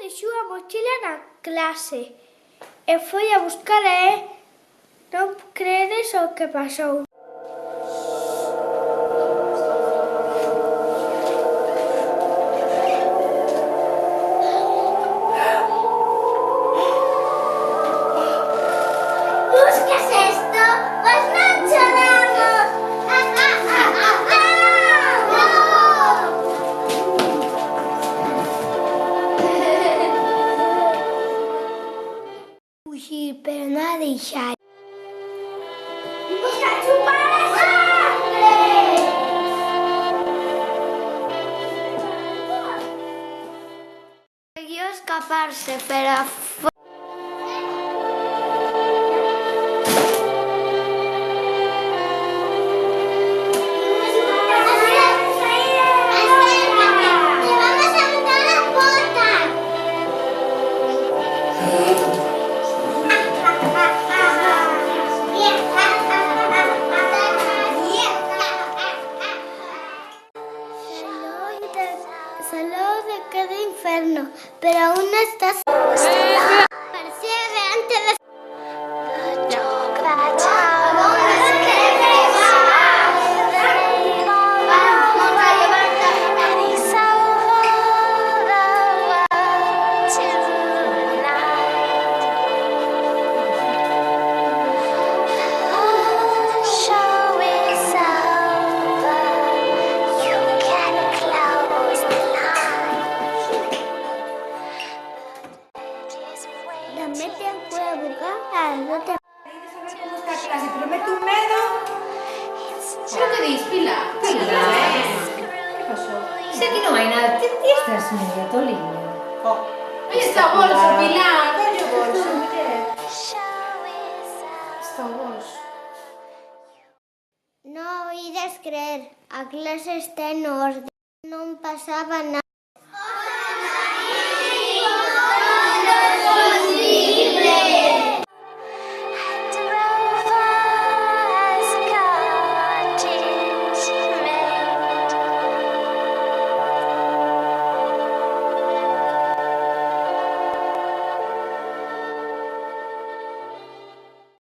deixou a mochila na clase e foi a buscala e non credes o que pasou. Pero no a deixar. ¡Vamos a chupar la sangre! Consiguió escaparse, pero salió de cada infierno, pero aún no estás. Percibe antes de. Mete en fuego, no te... Pero mete un medo. ¿Pero qué dis, Pilar? Pilar. ¿Qué pasó? Si aquí non hai nada, ti estás medio toliña. Aí está o bolso, Pilar. Coño o bolso, muller. Está o bolso. No ides creer, a clase está en orden. Non pasaba nada.